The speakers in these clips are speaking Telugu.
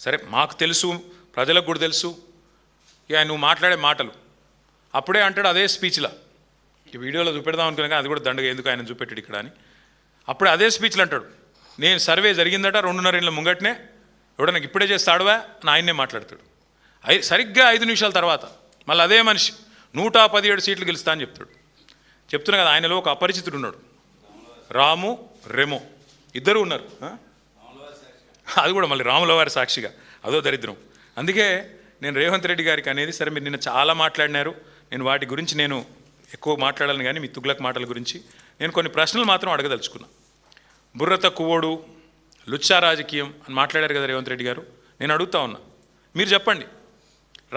సరే మాకు తెలుసు, ప్రజలకు కూడా తెలుసు. ఇక నువ్వు మాట్లాడే మాటలు అప్పుడే అంటాడు అదే స్పీచ్లో, ఈ వీడియోలో చూపెడదాం అనుకున్నా కానీ అది కూడా దండగా ఎందుకు ఆయన చూపెట్టాడు ఇక్కడ అని. అప్పుడే అదే స్పీచ్లో అంటాడు, నేను సర్వే జరిగిందట 2.5 ఏళ్ళ ముంగటనే, ఎవడో నాకు ఇప్పుడే చేస్తాడువా అని ఆయన్నే మాట్లాడతాడు. సరిగ్గా 5 నిమిషాల తర్వాత మళ్ళీ అదే మనిషి 117 సీట్లు గెలుస్తా అని చెప్తున్నా కదా. ఆయనలో ఒక అపరిచితుడు ఉన్నాడు, రాము రెమో, ఇద్దరు ఉన్నారు. అది కూడా మళ్ళీ రాముల వారి సాక్షిగా, అదో దరిద్రం. అందుకే నేను రేవంత్ రెడ్డి గారికి అనేది, సరే మీరు నిన్న చాలా మాట్లాడినారు, నేను వాటి గురించి నేను ఎక్కువ మాట్లాడాలని కానీ మీ తుగ్లక్ మాటల గురించి నేను కొన్ని ప్రశ్నలు మాత్రం అడగదలుచుకున్నా. బుర్ర తక్కువోడు, లుచ్చా రాజకీయం అని మాట్లాడారు కదా రేవంత్ రెడ్డి గారు. నేను అడుగుతా ఉన్నా, మీరు చెప్పండి,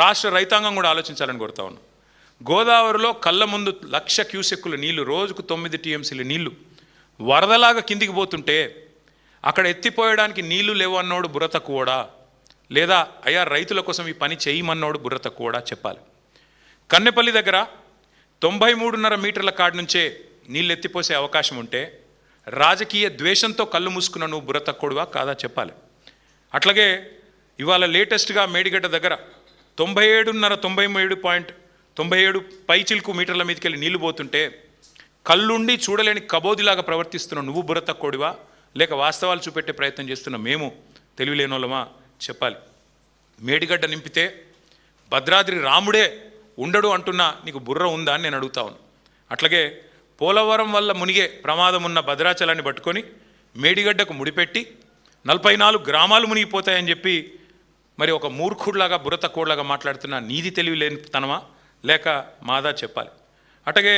రాష్ట్ర రైతాంగం కూడా ఆలోచించాలని కోరుతా ఉన్నా. గోదావరిలో కళ్ళ ముందు 1,00,000 క్యూసెక్కుల నీళ్లు, రోజుకు 9 టీఎంసీల నీళ్లు వరదలాగా కిందికి పోతుంటే అక్కడ ఎత్తిపోయడానికి నీళ్లు లేవు అన్నోడు బుర్ర తక్కువడా, లేదా అయ్యా రైతుల కోసం ఈ పని చేయమన్నోడు బుర్ర తక్కువడా చెప్పాలి. కన్నెపల్లి దగ్గర 93.5 మీటర్ల కాడి నుంచే నీళ్ళు ఎత్తిపోసే అవకాశం ఉంటే రాజకీయ ద్వేషంతో కళ్ళు మూసుకున్న నువ్వు బుర్ర తక్కువడువా కాదా చెప్పాలి. అట్లాగే ఇవాళ లేటెస్ట్గా మేడిగడ్డ దగ్గర 97 పైచిల్కు మీటర్ల మీదకి వెళ్ళి నీళ్లు పోతుంటే కళ్ళుండి చూడలేని కబోదిలాగా ప్రవర్తిస్తున్న నువ్వు బుర్ర తక్కువడివా, లేక వాస్తవాలు చూపెట్టే ప్రయత్నం చేస్తున్న మేము తెలివిలేనోళ్ళమా చెప్పాలి. మేడిగడ్డ నింపితే భద్రాద్రి రాముడే ఉండడు అంటున్నా నీకు బుర్ర ఉందా అని నేను అడుగుతా ఉన్నాను. అట్లాగే పోలవరం వల్ల మునిగే ప్రమాదం ఉన్న భద్రాచలాన్ని పట్టుకొని మేడిగడ్డకు ముడిపెట్టి 44 గ్రామాలు మునిగిపోతాయని చెప్పి మరి ఒక మూర్ఖుడిలాగా బుర్ర తక్కువలాగా మాట్లాడుతున్న నీది తెలివి లేనితనమా లేక మాదా చెప్పాలి. అట్లాగే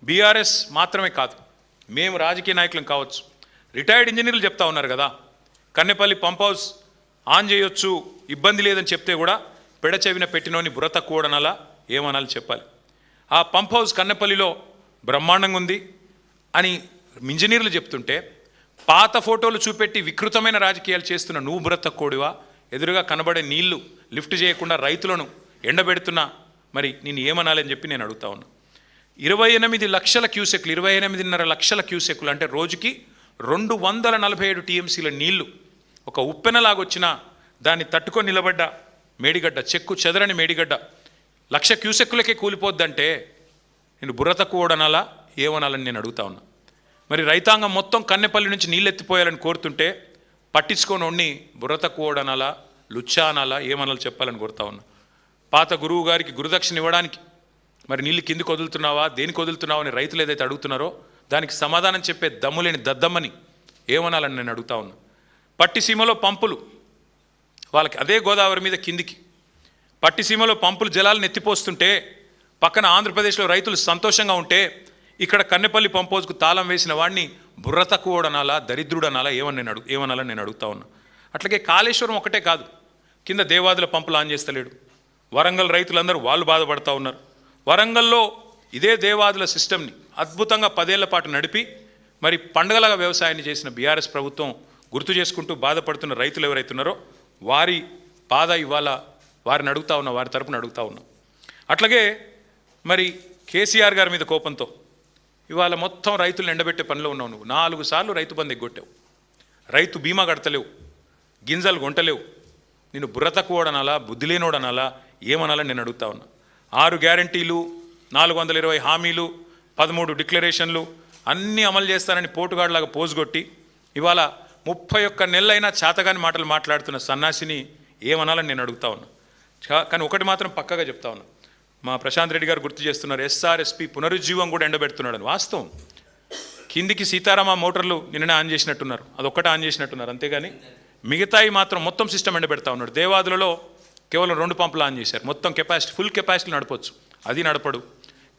బీఆర్ఎస్ మాత్రమే కాదు, మేము రాజకీయ నాయకులం కావచ్చు, రిటైర్డ్ ఇంజనీర్లు చెప్తా ఉన్నారు కదా, కన్నెపల్లి పంప్ హౌస్ ఆన్ చేయొచ్చు ఇబ్బంది లేదని చెప్తే కూడా పెడచెవిన పెట్టినోని బుర్ర తక్కువడనాలా ఏమనాలి చెప్పాలి. ఆ పంప్ హౌస్ కన్నెపల్లిలో బ్రహ్మాండంగా ఉంది అని ఇంజనీర్లు చెప్తుంటే పాత ఫోటోలు చూపెట్టి వికృతమైన రాజకీయాలు చేస్తున్న నువ్వు బుర్ర తక్కువడివా, ఎదురుగా కనబడే నీళ్లు లిఫ్ట్ చేయకుండా రైతులను ఎండబెడుతున్నా మరి నేను ఏమనాలని చెప్పి నేను అడుగుతా ఉన్నా. 28 లక్షల క్యూసెక్లు, 28.5 లక్షల క్యూసెక్లు అంటే రోజుకి 247 టీఎంసీల నీళ్లు ఒక ఉప్పెనలాగొచ్చినా దాన్ని తట్టుకొని నిలబడ్డ మేడిగడ్డ, చెక్కు చెదరని మేడిగడ్డ 1,00,000 క్యూసెక్కులకే కూలిపోద్దంటే నేను బుర్ర తక్కువడనాలా ఏమనాలని నేను అడుగుతా ఉన్నా. మరి రైతాంగం మొత్తం కన్నెపల్లి నుంచి నీళ్ళు ఎత్తిపోయాలని కోరుతుంటే పట్టించుకొని ఉండి బుర్ర తక్కువడనాలా లుచ్చా అనాలా ఏమనాలి చెప్పాలని కోరుతా ఉన్నా. పాత గురువు గారికి గురుదక్షిణ ఇవ్వడానికి మరి నీళ్ళు కిందికి వదులుతున్నావా, దేనికి వదులుతున్నావా అని రైతులు ఏదైతే అడుగుతున్నారో దానికి సమాధానం చెప్పే దమ్ములేని దద్దమ్మని ఏమనాలని నేను అడుగుతా ఉన్నా. పట్టిసీమలో పంపులు, వాళ్ళకి అదే గోదావరి మీద కిందికి పట్టిసీమలో పంపులు జలాలను ఎత్తిపోస్తుంటే పక్కన ఆంధ్రప్రదేశ్లో రైతులు సంతోషంగా ఉంటే ఇక్కడ కన్నెపల్లి పంప్ హౌస్కు తాళం వేసిన వాడిని బుర్ర తక్కువడనాలా దరిద్రుడనాలా ఏమనాలని నేను అడుగుతా ఉన్నా. అట్లాగే కాళేశ్వరం ఒకటే కాదు, కింద దేవాదుల పంపులు ఆన్ చేస్తలేడు. వరంగల్ రైతులందరూ వాళ్ళు బాధపడుతూ ఉన్నారు. వరంగల్లో ఇదే దేవాదుల సిస్టమ్ని అద్భుతంగా 10 ఏళ్ల పాటు నడిపి మరి పండగలాగా వ్యవసాయాన్ని చేసిన బీఆర్ఎస్ ప్రభుత్వం గుర్తు చేసుకుంటూ బాధపడుతున్న రైతులు ఎవరైతున్నారో వారి బాధ ఇవాళ వారిని అడుగుతా ఉన్నా, వారి తరపున అడుగుతా ఉన్నా. అట్లాగే మరి కేసీఆర్ గారి మీద కోపంతో ఇవాళ మొత్తం రైతులను ఎండబెట్టే పనిలో ఉన్నావు. నువ్వు 4 సార్లు రైతు బంధు ఎగ్గొట్టావు, రైతు బీమా కడతలేవు, గింజలు కొంటలేవు. నేను బుర్ర తక్కువడనాలా బుద్ధి లేనోడనాలా ఏమనాలని నేను అడుగుతా ఉన్నా. 6 గ్యారంటీలు, 420 హామీలు, 13 డిక్లరేషన్లు అన్నీ అమలు చేస్తానని పోటుగాడులాగా పోజుగొట్టి ఇవాళ 31 నెలలైనా చేతగాని మాటలు మాట్లాడుతున్న సన్నాసిని ఏమనాలని నేను అడుగుతా ఉన్నా. కానీ ఒకటి మాత్రం పక్కగా చెప్తా ఉన్నా, మా ప్రశాంత్ రెడ్డి గారు గుర్తు చేస్తున్నారు, ఎస్ఆర్ఎస్పి పునరుజ్జీవం కూడా ఎండబెడుతున్నాడని. వాస్తవం, కిందికి సీతారామ మోటార్లు నిన్ననే ఆన్ చేసినట్టున్నారు, అదొక్కటే ఆన్ చేసినట్టున్నారు, అంతేగాని మిగతాయి మాత్రం మొత్తం సిస్టమ్ ఎండబెడతా ఉన్నాడు. దేవాదులలో కేవలం 2 పంపులు ఆన్ చేశారు, మొత్తం కెపాసిటీ ఫుల్ కెపాసిటీ నడపచ్చు, అది నడపడు.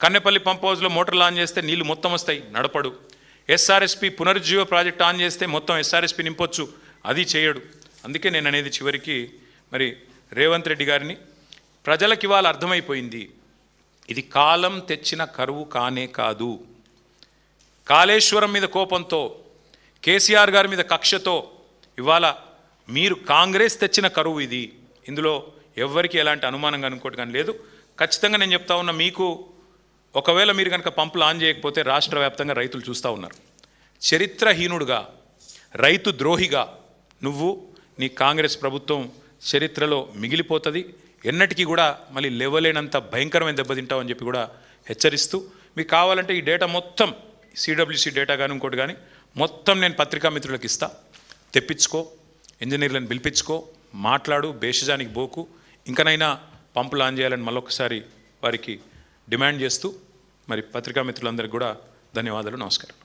కన్నెపల్లి పంప్ హౌస్లో మోటార్లు ఆన్ చేస్తే నీళ్లు మొత్తం వస్తాయి, నడపడు. ఎస్ఆర్ఎస్పి పునరుజ్జీవ ప్రాజెక్ట్ ఆన్ చేస్తే మొత్తం ఎస్ఆర్ఎస్పి నింపొచ్చు, అది చేయడు. అందుకే నేను అనేది చివరికి మరి రేవంత్ రెడ్డి గారిని, ప్రజలకు ఇవాళ అర్థమైపోయింది ఇది కాలం తెచ్చిన కరువు కానే కాదు. కాళేశ్వరం మీద కోపంతో, కేసీఆర్ గారి మీద కక్షతో ఇవాళ మీరు కాంగ్రెస్ తెచ్చిన కరువు ఇది. ఇందులో ఎవ్వరికి ఎలాంటి అనుమానంగా అనుకోవటం కానీ లేదు. ఖచ్చితంగా నేను చెప్తా ఉన్నా, మీకు ఒకవేళ మీరు కనుక పంపులు ఆన్ చేయకపోతే రాష్ట్ర వ్యాప్తంగా రైతులు చూస్తూ ఉన్నారు. చరిత్రహీనుడుగా, రైతు ద్రోహిగా నువ్వు నీ కాంగ్రెస్ ప్రభుత్వం చరిత్రలో మిగిలిపోతుంది. ఎన్నటికీ కూడా మళ్ళీ లేవలేనంత భయంకరమైన దెబ్బతింటాం అని చెప్పి కూడా హెచ్చరిస్తూ, మీకు కావాలంటే ఈ డేటా మొత్తం సిడబ్ల్యూసి డేటా కానీ ఇంకోటి కానీ మొత్తం నేను పత్రికా మిత్రులకు ఇస్తా, తెప్పించుకో, ఇంజనీర్లను పిలిపించుకో, మాట్లాడు, బేషజానికి బోకు, ఇంకనైనా పంపులు ఆన్ చేయాలని మళ్ళొకసారి వారికి డిమాండ్ చేస్తూ మరి పత్రికా మిత్రులందరికీ కూడా ధన్యవాదాలు, నమస్కారం.